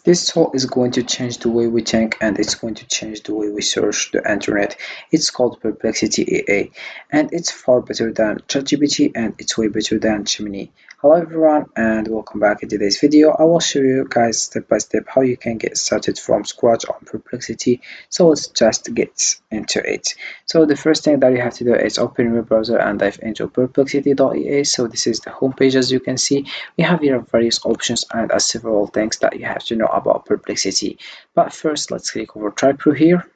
This tool is going to change the way we think, and it's going to change the way we search the internet. It's called Perplexity AI, and it's far better than ChatGPT, and it's way better than Gemini. Hello everyone, and welcome back in today's video. I will show you guys step by step how you can get started from scratch on Perplexity. So let's just get into it. So the first thing that you have to do is open your browser and dive into perplexity.ea. So this is the homepage. As you can see, we have here various options and several things that you have to know about Perplexity. But first, let's click over Try Pro here.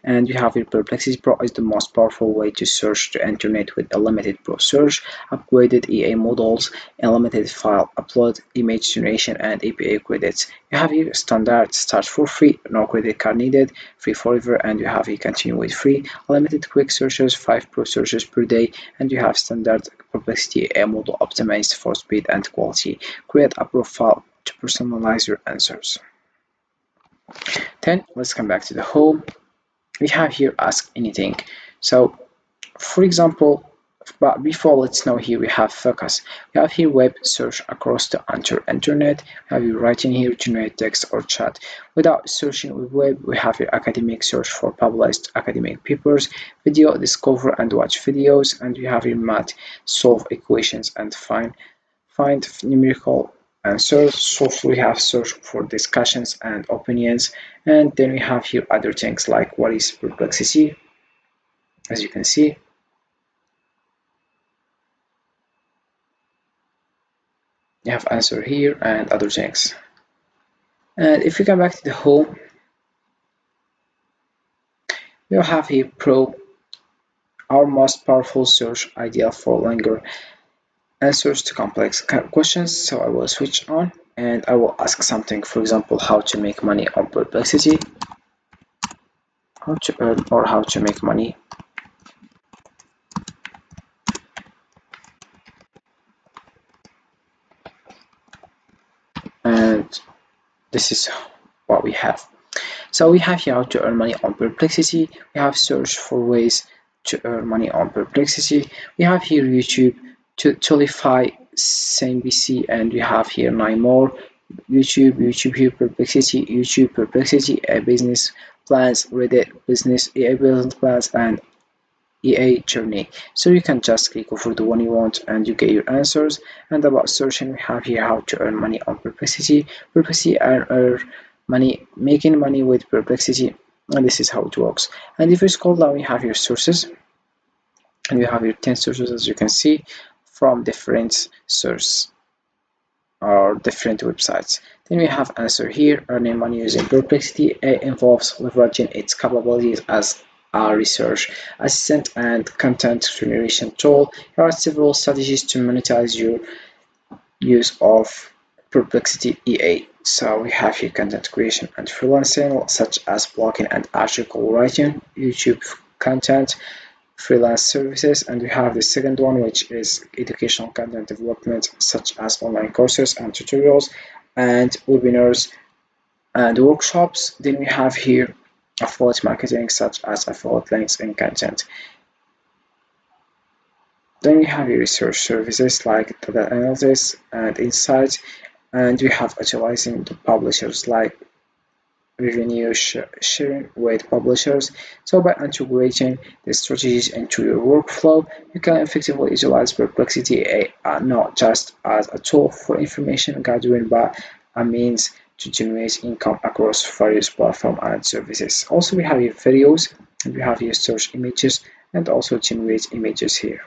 And you have here Perplexity Pro is the most powerful way to search the internet with unlimited pro search, upgraded EA models, unlimited file upload, image generation, and API credits. You have here standard start for free, no credit card needed, free forever, and you have here continue with free, unlimited quick searches, 5 pro searches per day, and you have standard Perplexity EA model optimized for speed and quality. Create a profile to personalize your answers. Then let's come back to the home. We have here ask anything. So for example, but before, let's know here we have focus. We have here web search across the internet. We have here writing here generate text or chat. Without searching with web, we have here academic search for published academic papers, video discover and watch videos, and we have here math solve equations and find numerical answers. So we have search for discussions and opinions, and then we have here other things like what is perplexity. As you can see, you have answer here and other things. And if we come back to the home, you have here pro, our most powerful search, ideal for longer answers to complex questions. So I will switch on and I will ask something, for example, how to make money on Perplexity, how to earn or how to make money. And this is what we have. So we have here how to earn money on Perplexity. We have search for ways to earn money on Perplexity. We have here YouTube, Tulify, CNBC, and we have here 9 more. YouTube here, Perplexity, business plans, Reddit business, EA business plans, and EA journey. So you can just click over the one you want and you get your answers. And about searching, we have here how to earn money on Perplexity. Earn money, making money with Perplexity, and this is how it works. And if you scroll down, we have your sources, and you have your 10 sources, as you can see, from different sources or different websites. Then we have answer here. Earning money using Perplexity involves leveraging its capabilities as a research assistant and content generation tool. There are several strategies to monetize your use of Perplexity EA. So we have here content creation and freelancing, such as blogging and article writing, YouTube content, freelance services, and we have the second one, which is educational content development, such as online courses and tutorials and webinars and workshops. Then we have here affiliate marketing, such as affiliate links and content. Then we have your research services like data analysis and insights, and we have utilizing the publishers like revenue sharing with publishers. So by integrating the strategies into your workflow, you can effectively utilize Perplexity not just as a tool for information gathering, but a means to generate income across various platforms and services. Also, we have your videos, and we have your search images, and also generate images here.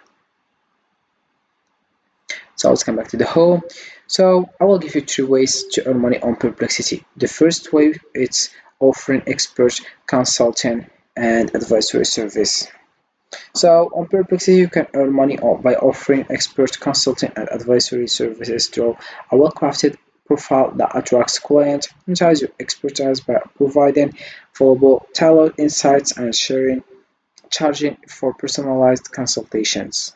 So let's come back to the home. So I will give you 3 ways to earn money on Perplexity. The first way is offering expert consulting and advisory service. So on Perplexity, you can earn money by offering expert consulting and advisory services through a well-crafted profile that attracts clients, monetize your expertise by providing valuable tailored insights and charging for personalized consultations.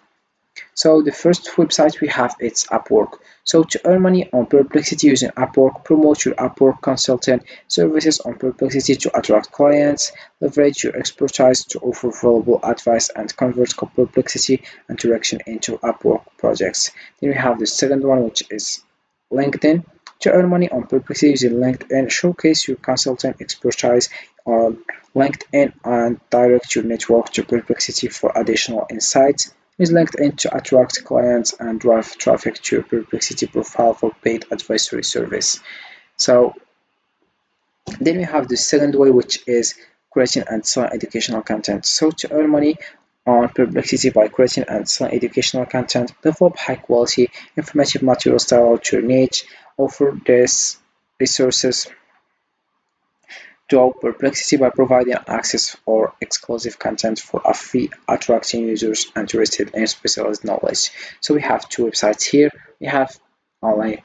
So the first website we have is Appwork. So to earn money on Perplexity using Appwork, promote your Appwork consultant services on Perplexity to attract clients, leverage your expertise to offer valuable advice, and convert Perplexity interaction into Appwork projects. Then we have the second one, which is LinkedIn. To earn money on Perplexity using LinkedIn, showcase your consultant expertise on LinkedIn and direct your network to Perplexity for additional insights. Use LinkedIn to attract clients and drive traffic to your Perplexity profile for paid advisory service. So then we have the second way, which is creating and selling educational content. So to earn money on Perplexity by creating and selling educational content, develop high quality informative materials tailored to your niche, offer these resources to Perplexity by providing access or exclusive content for a fee, attracting users interested in specialized knowledge. So we have two websites here. We have online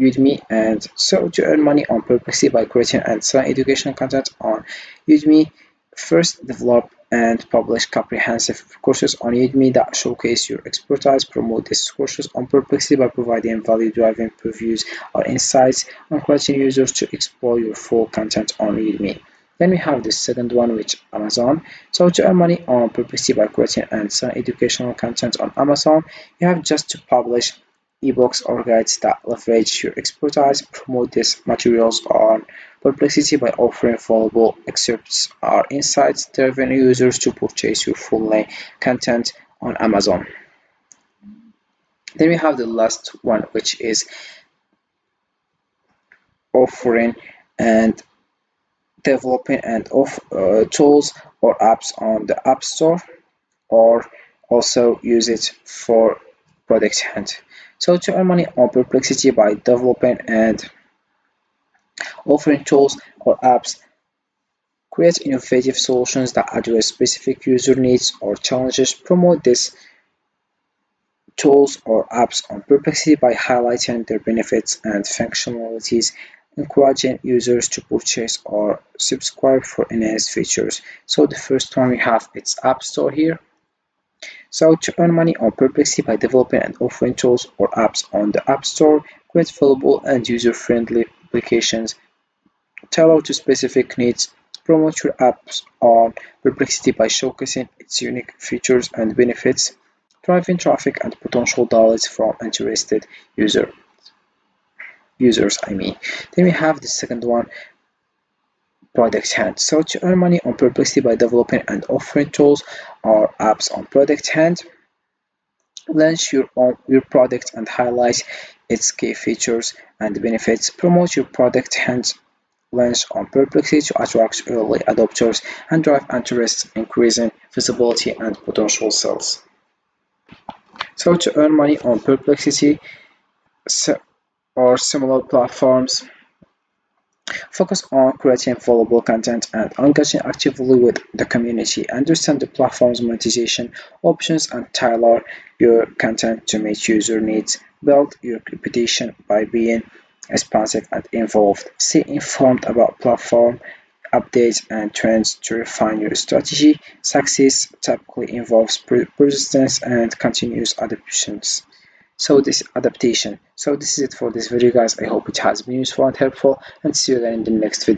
Udemy, and so to earn money on Perplexity by creating and selling educational content on Udemy. First, develop and publish comprehensive courses on Udemy that showcase your expertise. Promote these courses on Perplexity by providing value-driven previews or insights, encouraging users to explore your full content on Udemy. Then we have the second one, which is Amazon. So to earn money on Perplexity by creating and selling educational content on Amazon, you have just to publish ebooks or guides that leverage your expertise. Promote these materials on Perplexity by offering valuable excerpts or insights, driving users to purchase your full-length content on Amazon. Then we have the last one, which is offering and developing and tools or apps on the App Store, or also use it for product hunt. So to earn money on Perplexity by developing and offering tools or apps, create innovative solutions that address specific user needs or challenges. Promote these tools or apps on Perplexity by highlighting their benefits and functionalities, encouraging users to purchase or subscribe for enhanced features. So the first one we have, it's App Store here. So to earn money on Perplexity by developing and offering tools or apps on the App Store, create valuable and user-friendly applications tailored to specific needs. Promote your apps on Perplexity by showcasing its unique features and benefits, driving traffic and potential dollars from interested users. Then we have the second one, Product Hunt. So to earn money on Perplexity by developing and offering tools or apps on Product Hunt, launch your product and highlight its key features and benefits. Promote your product and launch on Perplexity to attract early adopters and drive interest, increasing visibility and potential sales. So to earn money on Perplexity or similar platforms, focus on creating valuable content and engaging actively with the community. Understand the platform's monetization options and tailor your content to meet user needs. Build your reputation by being responsive and involved. Stay informed about platform updates and trends to refine your strategy. Success typically involves persistence and continuous adaptations. So this is it for this video, guys. I hope it has been useful and helpful, and see you again in the next video.